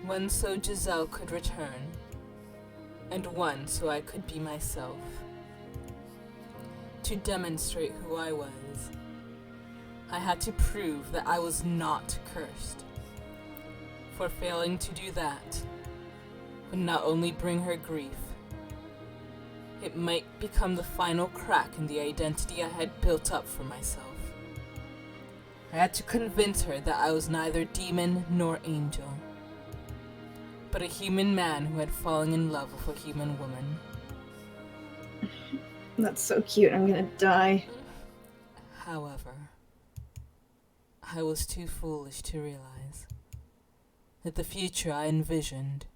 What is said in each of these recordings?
One so Giselle could return, and one so I could be myself. To demonstrate who I was, I had to prove that I was not cursed. For failing to do that would not only bring her grief, it might become the final crack in the identity I had built up for myself. I had to convince her that I was neither demon nor angel, but a human man who had fallen in love with a human woman. That's so cute, I'm gonna die. However, I was too foolish to realize that the future I envisioned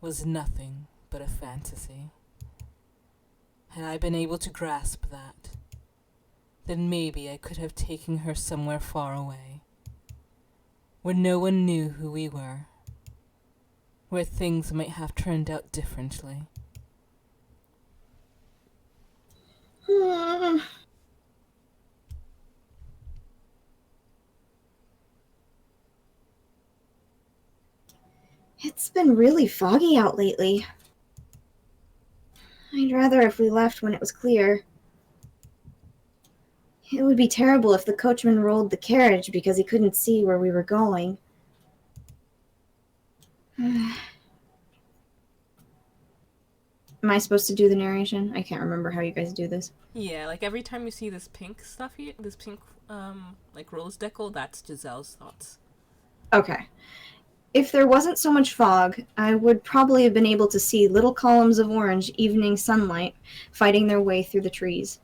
was nothing but a fantasy. Had I been able to grasp that, then maybe I could have taken her somewhere far away, where no one knew who we were, where things might have turned out differently. It's been really foggy out lately. I'd rather if we left when it was clear. It would be terrible if the coachman rolled the carriage because he couldn't see where we were going. Am I supposed to do the narration? I can't remember how you guys do this. Yeah, like every time you see this pink stuff here, this pink, like rose decal, that's Giselle's thoughts. Okay. If there wasn't so much fog, I would probably have been able to see little columns of orange evening sunlight fighting their way through the trees.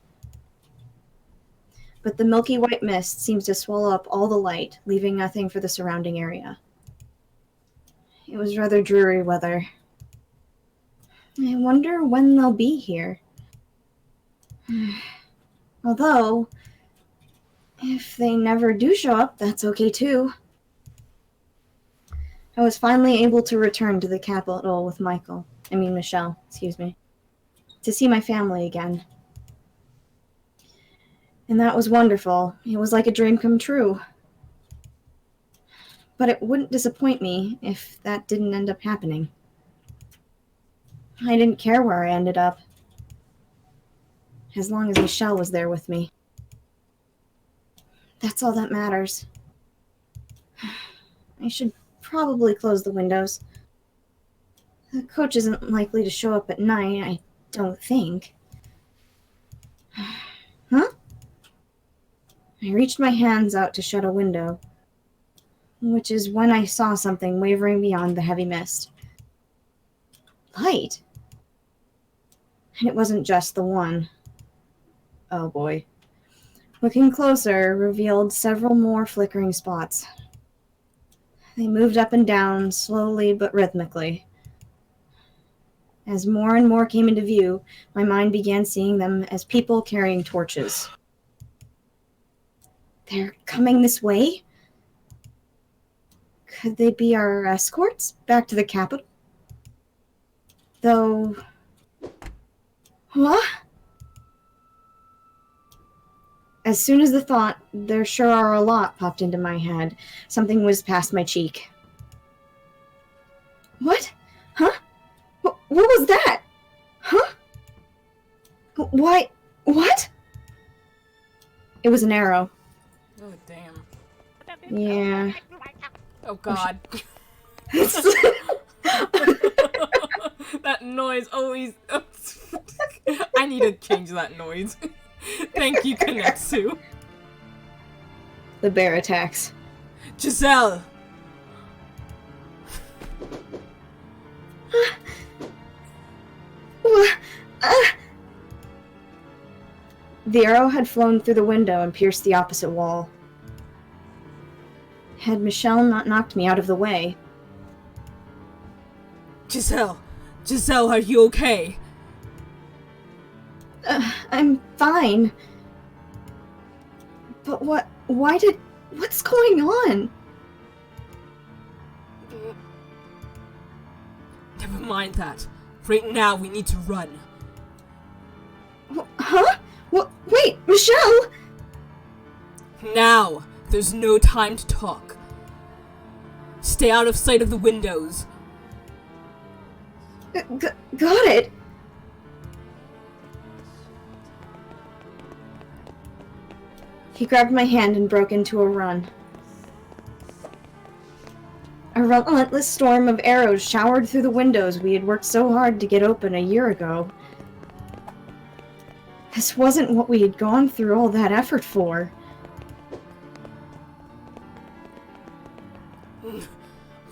But the milky white mist seems to swallow up all the light, leaving nothing for the surrounding area. It was rather dreary weather. I wonder when they'll be here. Although, if they never do show up, that's okay too. I was finally able to return to the capital with Michelle, to see my family again. And that was wonderful. It was like a dream come true. But it wouldn't disappoint me if that didn't end up happening. I didn't care where I ended up, as long as Michelle was there with me. That's all that matters. I should probably close the windows. The coach isn't likely to show up at night, I don't think. Huh? I reached my hands out to shut a window, which is when I saw something wavering beyond the heavy mist. Light? And it wasn't just the one. Oh boy. Looking closer revealed several more flickering spots. They moved up and down, slowly but rhythmically. As more and more came into view, my mind began seeing them as people carrying torches. They're coming this way? Could they be our escorts back to the capital? Though... What? As soon as the thought, there sure are a lot, popped into my head, something whizzed past my cheek. What? Huh? What was that? Huh? Why? What? It was an arrow. Oh, damn. Yeah. Oh, God. That noise always... I need to change that noise. Thank you, Kanetsu. The bear attacks. Giselle! The arrow had flown through the window and pierced the opposite wall. Had Michelle not knocked me out of the way? Giselle! Giselle, are you okay? I'm fine. But what's going on? Never mind that. Right now, we need to run. Huh? Wait, Michelle! Now! There's no time to talk. stay out of sight of the windows. Got it! He grabbed my hand and broke into a run. A relentless storm of arrows showered through the windows we had worked so hard to get open a year ago. This wasn't what we had gone through all that effort for.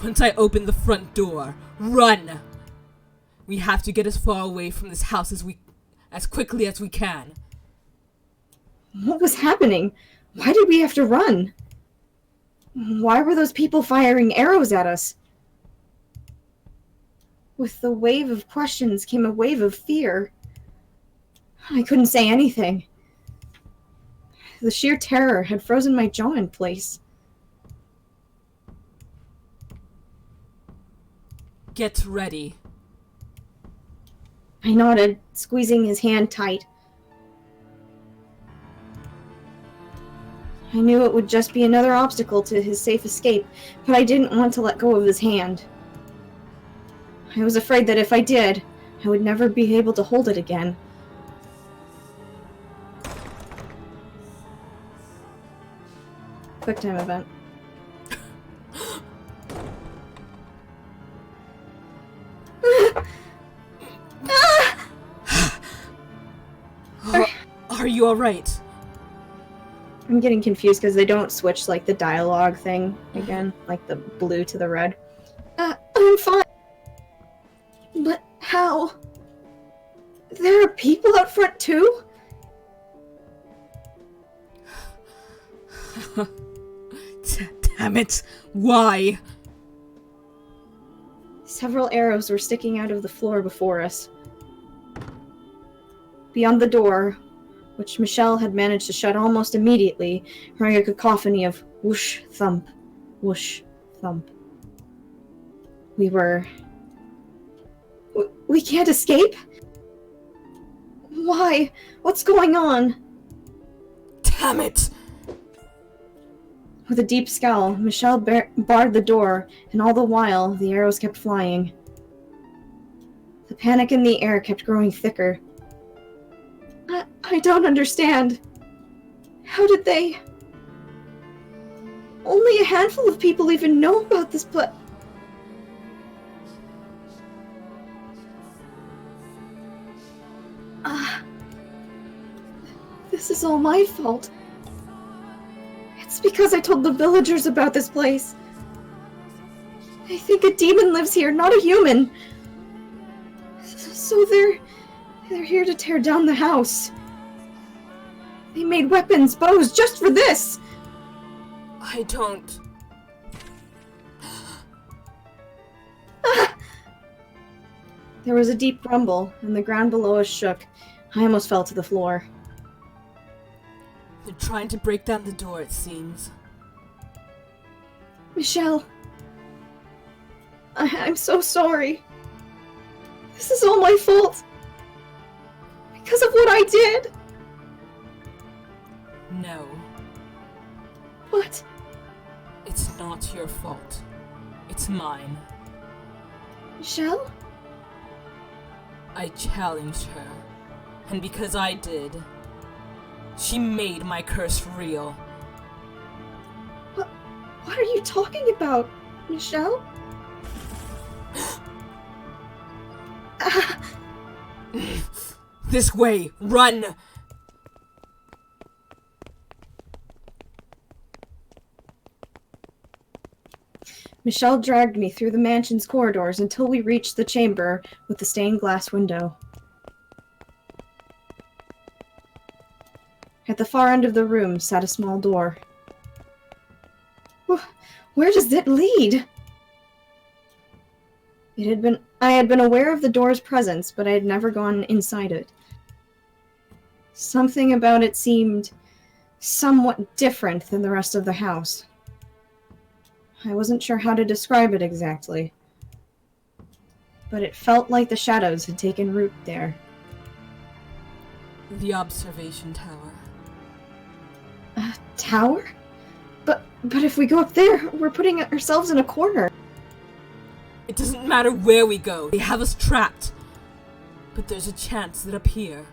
Once I open the front door, run! We have to get as far away from this house as quickly as we can. What was happening? Why did we have to run? Why were those people firing arrows at us? With the wave of questions came a wave of fear. I couldn't say anything. The sheer terror had frozen my jaw in place. Get ready. I nodded, squeezing his hand tight. I knew it would just be another obstacle to his safe escape, but I didn't want to let go of his hand. I was afraid that if I did, I would never be able to hold it again. QuickTime event. Are you alright? I'm getting confused because they don't switch like the dialogue thing again, like the blue to the red. I'm fine. But how? There are people out front too? Damn it! Why? Several arrows were sticking out of the floor before us. Beyond the door, which Michelle had managed to shut almost immediately, rang a cacophony of whoosh, thump, whoosh, thump. We can't escape? Why? What's going on? Damn it! With a deep scowl, Michelle barred the door, and all the while, the arrows kept flying. The panic in the air kept growing thicker. I don't understand. How did they... Only a handful of people even know about this This is all my fault. It's because I told the villagers about this place. They think a demon lives here, not a human. So they're here to tear down the house. They made weapons, bows, just for this! I don't... There was a deep rumble, and the ground below us shook. I almost fell to the floor. They're trying to break down the door, it seems. Michelle. I'm so sorry. This is all my fault. Because of what I did. No. What? It's not your fault. It's mine. Michelle? I challenged her. And because I did, she made my curse real. What are you talking about, Michelle? This way! Run! Michelle dragged me through the mansion's corridors until we reached the chamber with the stained glass window. At the far end of the room sat a small door. Where does it lead? I had been aware of the door's presence, but I had never gone inside it. Something about it seemed somewhat different than the rest of the house. I wasn't sure how to describe it exactly, but it felt like the shadows had taken root there. The observation tower. A tower? But if we go up there, we're putting ourselves in a corner. It doesn't matter where we go. They have us trapped. But there's a chance that up here...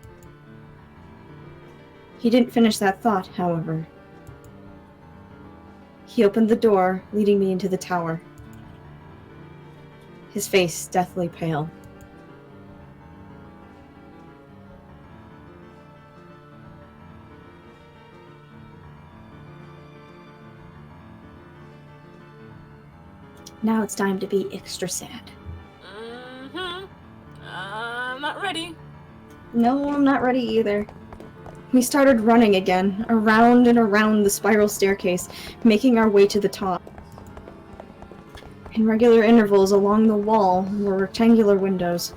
He didn't finish that thought, however. He opened the door, leading me into the tower. His face deathly pale. Now it's time to be extra sad. I'm not ready. No, I'm not ready either. We started running again, around and around the spiral staircase, making our way to the top. In regular intervals along the wall were rectangular windows.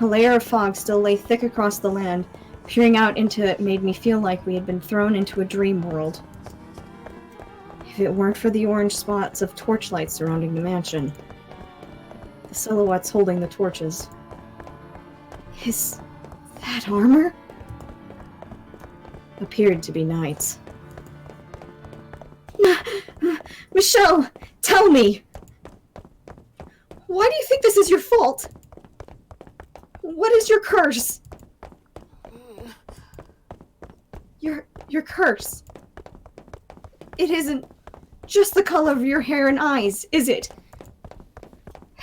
A layer of fog still lay thick across the land. Peering out into it made me feel like we had been thrown into a dream world. If it weren't for the orange spots of torchlight surrounding the mansion. The silhouettes holding the torches. Is that armor? Appeared to be knights. Michelle, tell me! Why do you think this is your fault? What is your curse? Your curse. It isn't just the color of your hair and eyes, is it?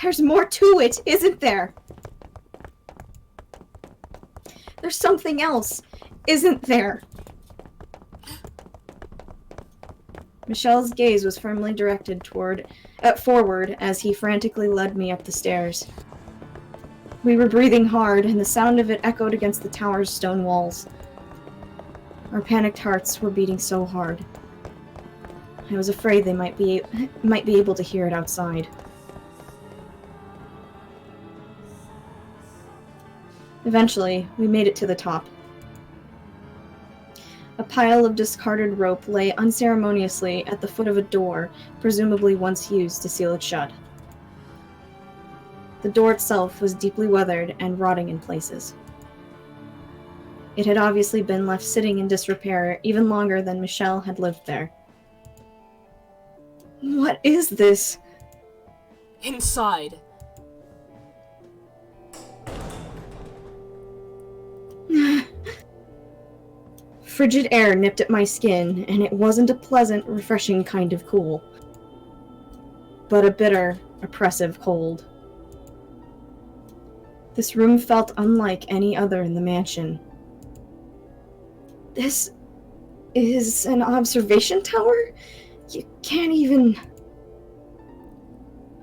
There's more to it, isn't there? There's something else, isn't there? Michelle's gaze was firmly directed forward as he frantically led me up the stairs. We were breathing hard, and the sound of it echoed against the tower's stone walls. Our panicked hearts were beating so hard. I was afraid they might be able to hear it outside. Eventually, we made it to the top. A pile of discarded rope lay unceremoniously at the foot of a door, presumably once used to seal it shut. The door itself was deeply weathered and rotting in places. It had obviously been left sitting in disrepair even longer than Michelle had lived there. What is this? Inside. Frigid air nipped at my skin, and it wasn't a pleasant, refreshing kind of cool, but a bitter, oppressive cold. This room felt unlike any other in the mansion. This is an observation tower? You can't even...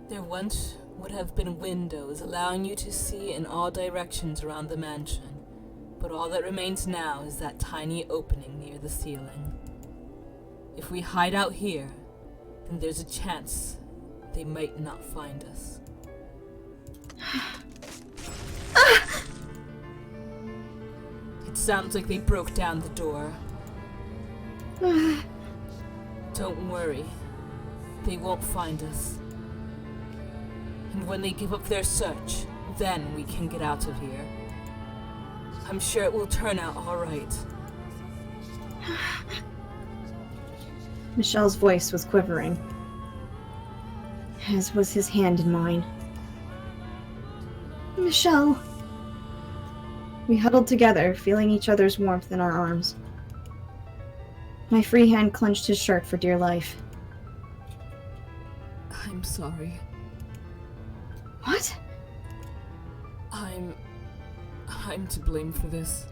There once would have been windows allowing you to see in all directions around the mansion. But all that remains now is that tiny opening near the ceiling. If we hide out here, then there's a chance they might not find us. It sounds like they broke down the door. Don't worry, they won't find us. And when they give up their search, then we can get out of here. I'm sure it will turn out all right. Michelle's voice was quivering, as was his hand in mine. Michelle. We huddled together, feeling each other's warmth in our arms. My free hand clenched his shirt for dear life. I'm sorry. What? I'm to blame for this.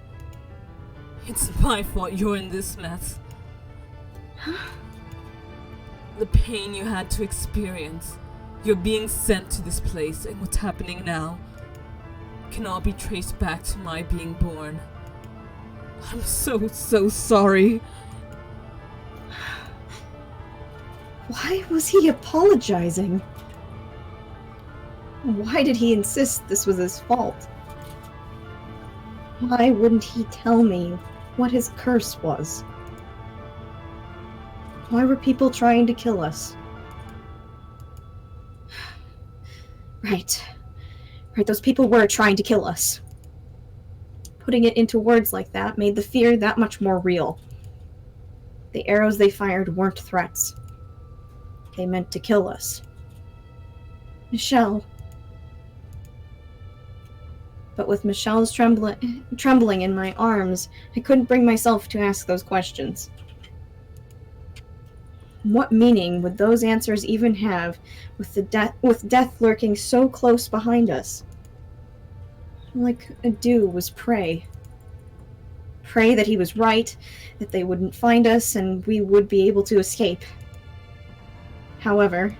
It's my fault you're in this mess. The pain you had to experience, you're being sent to this place, and what's happening now can all be traced back to my being born. I'm so sorry. Why was he apologizing? Why did he insist this was his fault? Why wouldn't he tell me what his curse was? Why were people trying to kill us? Right, those people were trying to kill us. Putting it into words like that made the fear that much more real. The arrows they fired weren't threats. They meant to kill us. Michelle. But with Michelle's trembling in my arms, I couldn't bring myself to ask those questions. What meaning would those answers even have, with death lurking so close behind us? All I could do was pray. Pray that he was right, that they wouldn't find us, and we would be able to escape. However...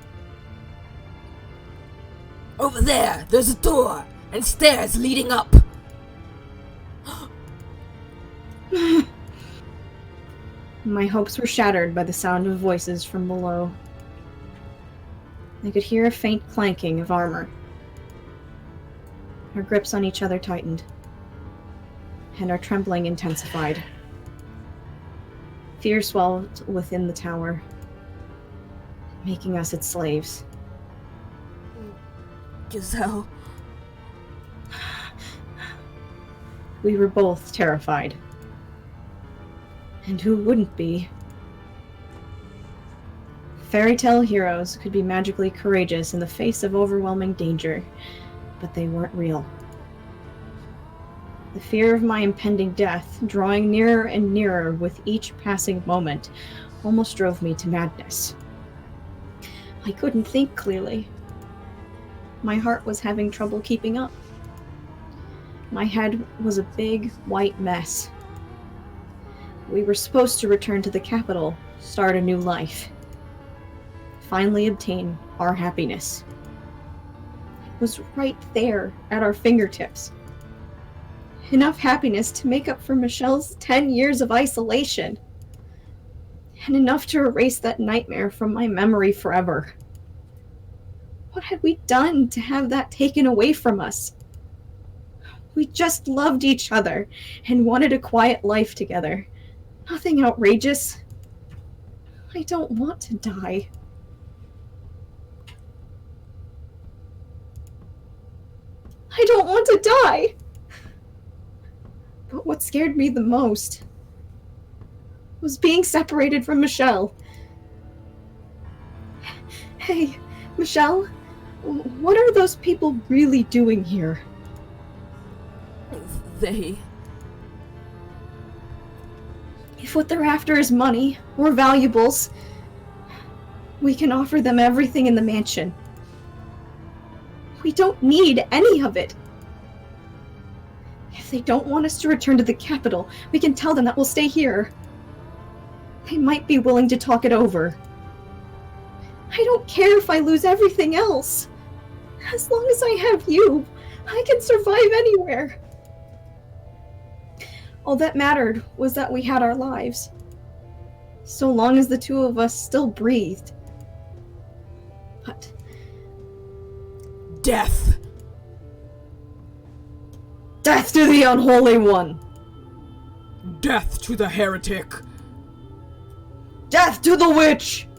Over there, there's a door and stairs leading up. My hopes were shattered by the sound of voices from below. I could hear a faint clanking of armor. Our grips on each other tightened, and our trembling intensified. Fear swelled within the tower, making us its slaves. Giselle. We were both terrified. And who wouldn't be? Fairy tale heroes could be magically courageous in the face of overwhelming danger, but they weren't real. The fear of my impending death, drawing nearer and nearer with each passing moment, almost drove me to madness. I couldn't think clearly. My heart was having trouble keeping up. My head was a big, white mess. We were supposed to return to the capital, start a new life. Finally obtain our happiness. It was right there at our fingertips. Enough happiness to make up for Michelle's 10 years of isolation. And enough to erase that nightmare from my memory forever. What had we done to have that taken away from us? We just loved each other and wanted a quiet life together. Nothing outrageous. I don't want to die. I don't want to die! But what scared me the most was being separated from Michelle. Hey, Michelle, what are those people really doing here? If what they're after is money or valuables, we can offer them everything in the mansion. We don't need any of it. If they don't want us to return to the capital, we can tell them that we'll stay here. They might be willing to talk it over. I don't care if I lose everything else. As long as I have you, I can survive anywhere. All that mattered was that we had our lives. So long as the two of us still breathed. But... Death! Death to the unholy one! Death to the heretic! Death to the witch!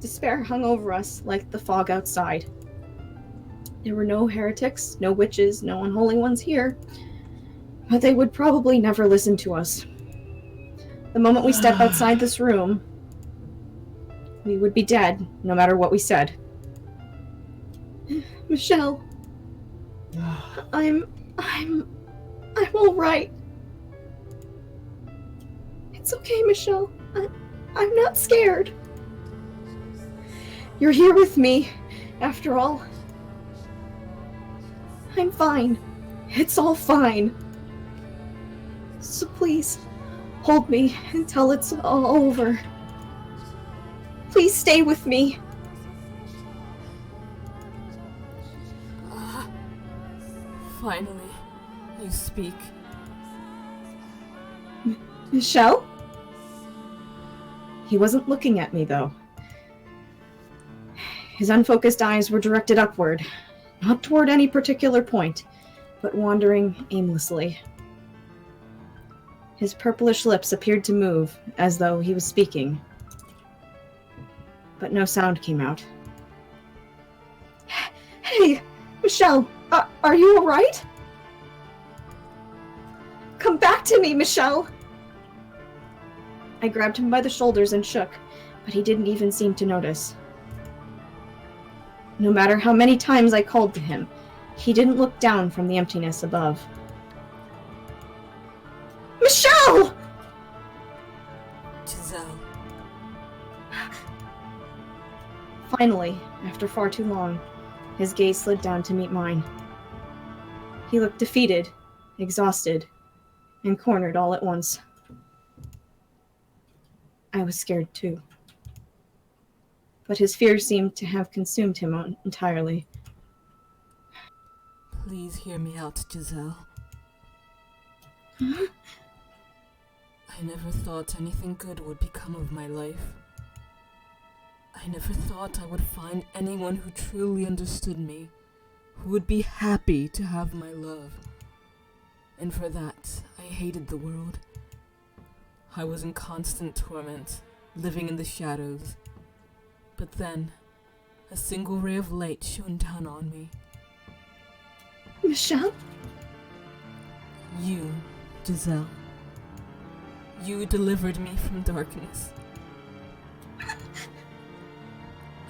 Despair hung over us like the fog outside. There were no heretics, no witches, no unholy ones here. But they would probably never listen to us. The moment we step outside this room, we would be dead, no matter what we said. Michelle. I'm all right. It's okay, Michelle. I'm not scared. You're here with me, after all. I'm fine. It's all fine. So please, hold me until it's all over. Please stay with me. Finally, you speak. Michelle? He wasn't looking at me, though. His unfocused eyes were directed upward, not toward any particular point, but wandering aimlessly. His purplish lips appeared to move, as though he was speaking. But no sound came out. Hey, Michelle, are you alright? Come back to me, Michelle! I grabbed him by the shoulders and shook, but he didn't even seem to notice. No matter how many times I called to him, he didn't look down from the emptiness above. Michelle! Giselle. Finally, after far too long, his gaze slid down to meet mine. He looked defeated, exhausted, and cornered all at once. I was scared too. But his fear seemed to have consumed him entirely. Please hear me out, Giselle. Huh? I never thought anything good would become of my life. I never thought I would find anyone who truly understood me, who would be happy to have my love. And for that, I hated the world. I was in constant torment, living in the shadows. But then, a single ray of light shone down on me. Michelle? You, Giselle. You delivered me from darkness.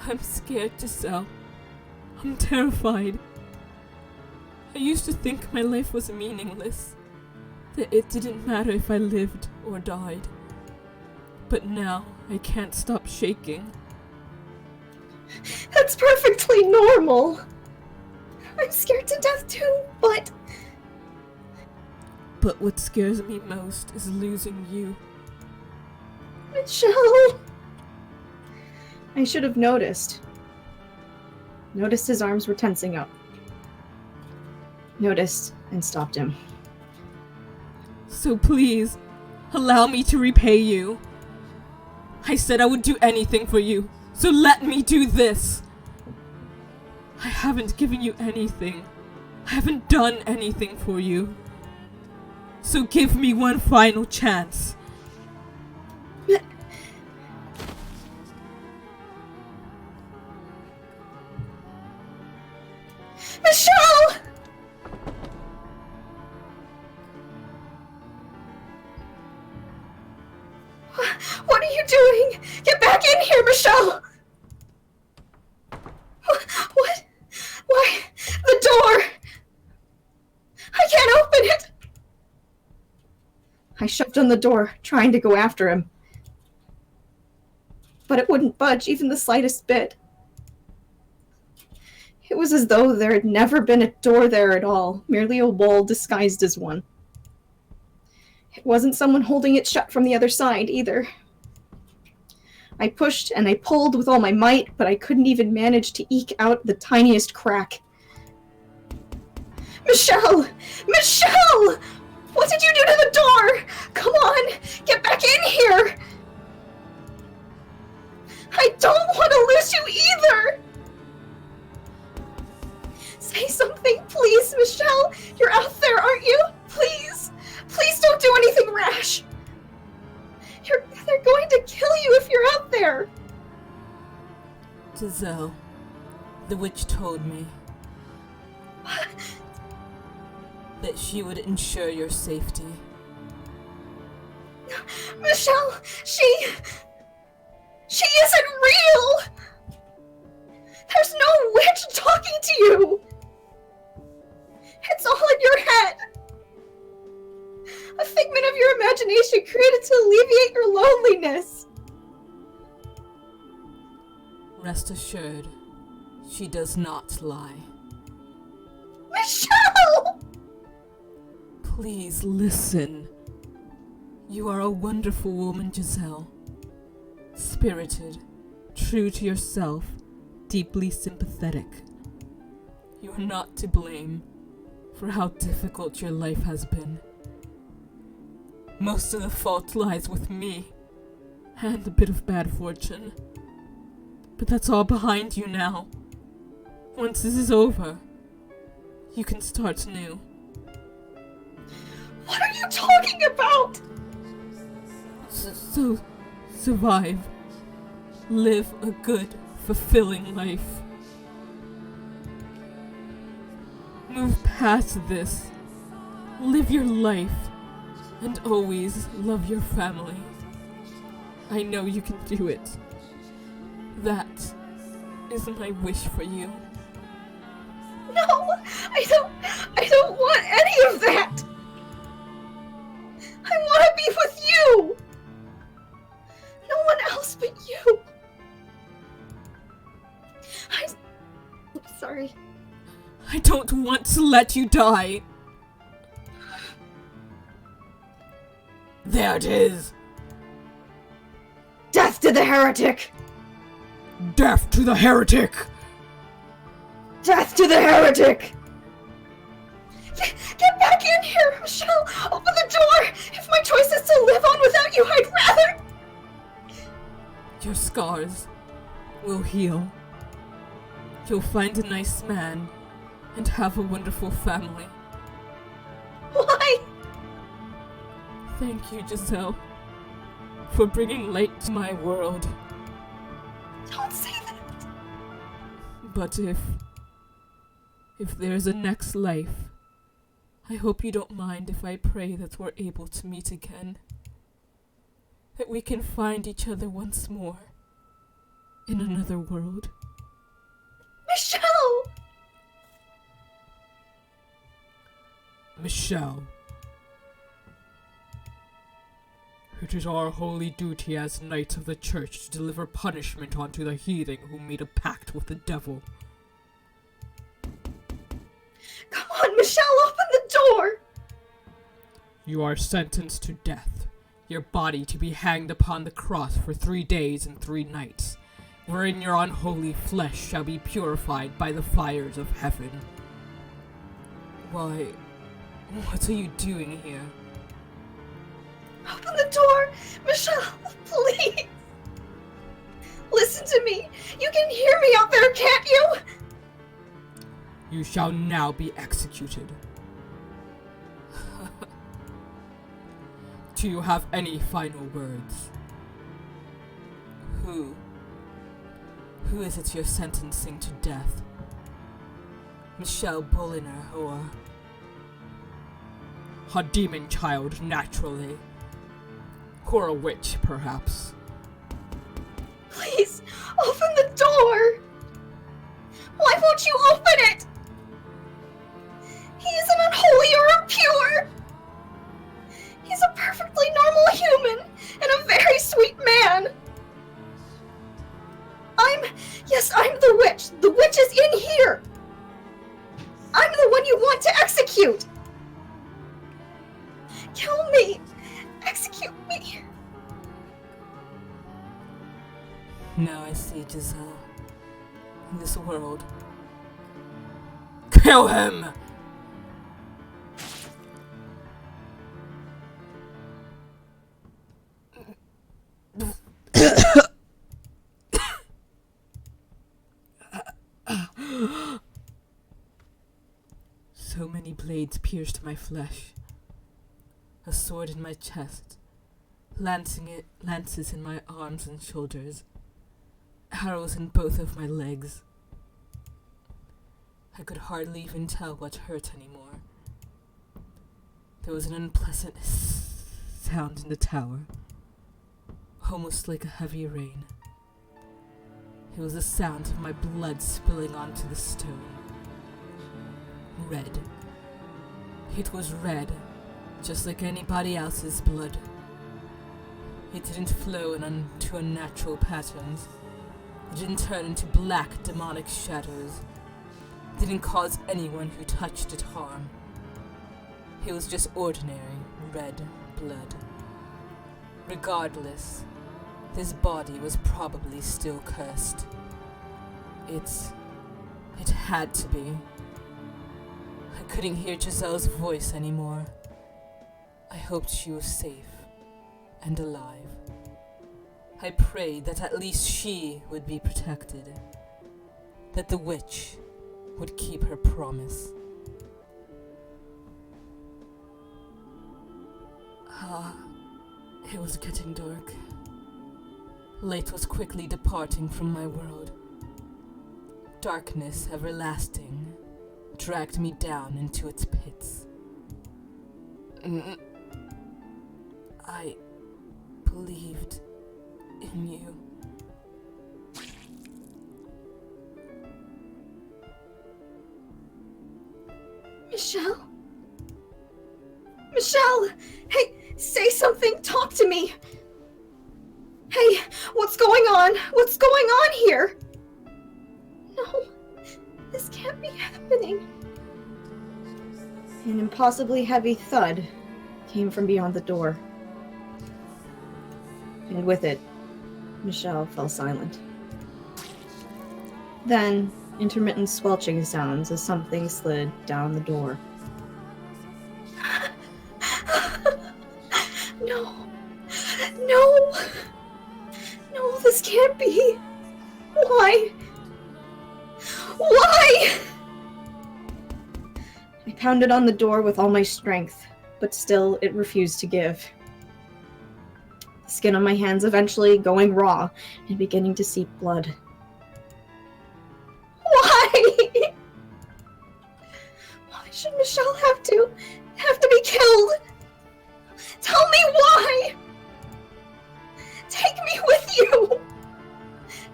I'm scared, Giselle. I'm terrified. I used to think my life was meaningless, that it didn't matter if I lived or died. But now I can't stop shaking. That's perfectly normal. I'm scared to death too, but... But what scares me most is losing you. Michelle! I should have noticed. Noticed his arms were tensing up. Noticed and stopped him. So please, allow me to repay you. I said I would do anything for you, so let me do this. I haven't given you anything. I haven't done anything for you. So give me one final chance. Michelle! What are you doing? Get back in here, Michelle! What? Why? The door! I can't open it! I shoved on the door, trying to go after him. But it wouldn't budge even the slightest bit. It was as though there had never been a door there at all, merely a wall disguised as one. It wasn't someone holding it shut from the other side, either. I pushed and I pulled with all my might, but I couldn't even manage to eke out the tiniest crack. Michelle! Michelle! What did you do to the door? Come on! Get back in here! I don't want to lose you either! Say something, please, Michelle! You're out there, aren't you? Please! Please don't do anything rash! They're going to kill you if you're out there! Giselle, the witch told me that she would ensure your safety. Michelle, she isn't real! There's no witch talking to you! It's all in your head! A figment of your imagination created to alleviate your loneliness! Rest assured, she does not lie. Michelle! Please listen. You are a wonderful woman, Giselle. Spirited, true to yourself, deeply sympathetic. You are not to blame for how difficult your life has been. Most of the fault lies with me, and a bit of bad fortune. But that's all behind you now. Once this is over, you can start new. What are you talking about? So, survive. Live a good, fulfilling life. Move past this. Live your life. And always love your family. I know you can do it. That is my wish for you. No, I don't want any of that. I want to be with you. No one else but you. I'm sorry. I don't want to let you die. There it is. Death to the heretic! Death to the heretic! Death to the heretic! Get back in here, Michelle! Open the door! If my choice is to live on without you, I'd rather... Your scars will heal. You'll find a nice man and have a wonderful family. Why? Thank you, Giselle, for bringing light to my world. Don't say that. But if there's a next life, I hope you don't mind if I pray that we're able to meet again. That we can find each other once more in another world. Michelle! Michelle. It is our holy duty as knights of the church to deliver punishment onto the heathen who made a pact with the devil. Come on, Michelle, open the door! You are sentenced to death, your body to be hanged upon the cross for 3 days and 3 nights, wherein your unholy flesh shall be purified by the fires of heaven. Why, what are you doing here? Open the door! Michelle, please! Listen to me! You can hear me out there, can't you? You shall now be executed. Do you have any final words? Who is it you're sentencing to death? Michelle Bulliner or a demon child, naturally? Or a witch, perhaps? Please, open the door! Why won't you open it? He isn't unholy or impure! He's a perfectly normal human and a very sweet man! I'm the witch! The witch is in here! I'm the one you want to execute! Kill me! Execute me! Now I see, Giselle. In this world. Kill him! So many blades pierced my flesh. A sword in my chest, lances in my arms and shoulders, arrows in both of my legs. I could hardly even tell what hurt anymore. There was an unpleasant sound in the tower, almost like a heavy rain. It was the sound of my blood spilling onto the stone. Red. It was red, just like anybody else's blood. It didn't flow into unnatural patterns. It didn't turn into black demonic shadows. It didn't cause anyone who touched it harm. It was just ordinary red blood. Regardless, this body was probably still cursed. It had to be. I couldn't hear Giselle's voice anymore. I hoped she was safe and alive. I prayed that at least she would be protected, that the witch would keep her promise. It was getting dark. Light was quickly departing from my world. Darkness everlasting dragged me down into its pits. I believed Michelle? Michelle! Hey, say something! Talk to me! Hey, what's going on? What's going on here? No, this can't be happening. An impossibly heavy thud came from beyond the door. And with it, Michelle fell silent. Then, intermittent squelching sounds as something slid down the door. No! No! No, this can't be! Why? Why? I pounded on the door with all my strength, but still it refused to give. The skin on my hands eventually going raw and beginning to seep blood. Why? Why should Michelle have to be killed? Tell me why! Take me with you!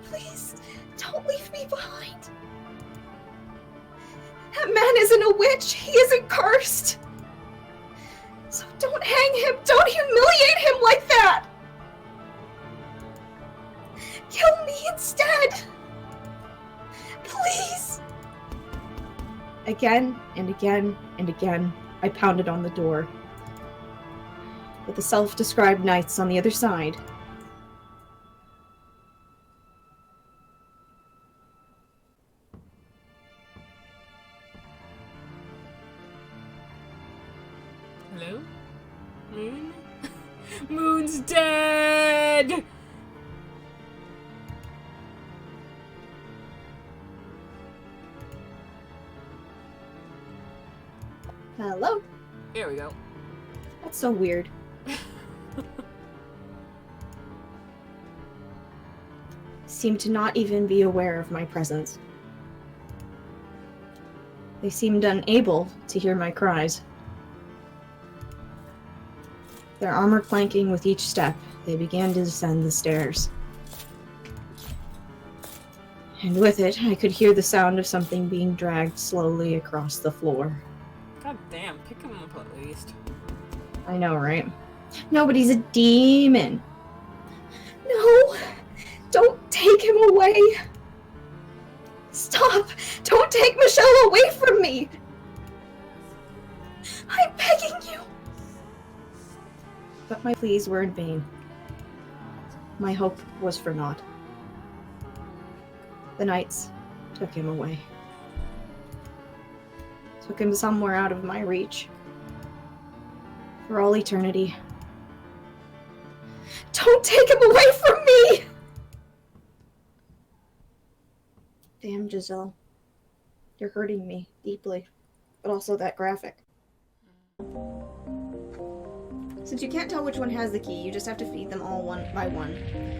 Please, don't leave me behind. That man isn't a witch. He isn't cursed. So don't hang him. Don't humiliate him like that. Kill me instead. Please. Again and again and again, I pounded on the door. But the self-described knights on the other side Hello? Moon? Moon's dead! Hello? There we go. That's so weird. Seemed to not even be aware of my presence. They seemed unable to hear my cries. Their armor clanking with each step, they began to descend the stairs. And with it, I could hear the sound of something being dragged slowly across the floor. God damn, pick him up at least. I know, right? Nobody's a demon. No! Don't take him away! Stop! Don't take Michelle away from me! I'm begging you! But my pleas were in vain. My hope was for naught. The knights took him away. Took him somewhere out of my reach. For all eternity. Don't take him away from me! Damn, Giselle. You're hurting me deeply. But also that graphic. Since you can't tell which one has the key, you just have to feed them all one by one.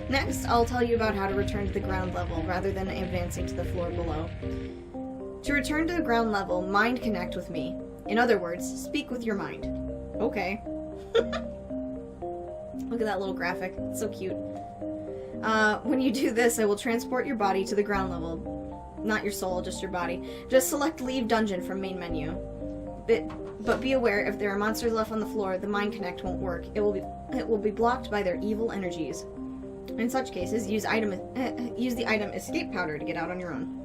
Next, I'll tell you about how to return to the ground level, rather than advancing to the floor below. To return to the ground level, mind connect with me. In other words, speak with your mind. Okay. Look at that little graphic. It's so cute. When you do this, I will transport your body to the ground level. Not your soul, just your body. Just select Leave Dungeon from main menu. But be aware, if there are monsters left on the floor, the Mind Connect won't work. It will be blocked by their evil energies. In such cases, use the item Escape Powder to get out on your own.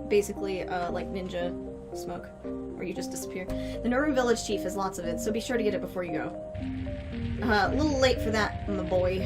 Basically, like ninja smoke, or you just disappear. The Northern Village Chief has lots of it, so be sure to get it before you go. A little late for that, my boy.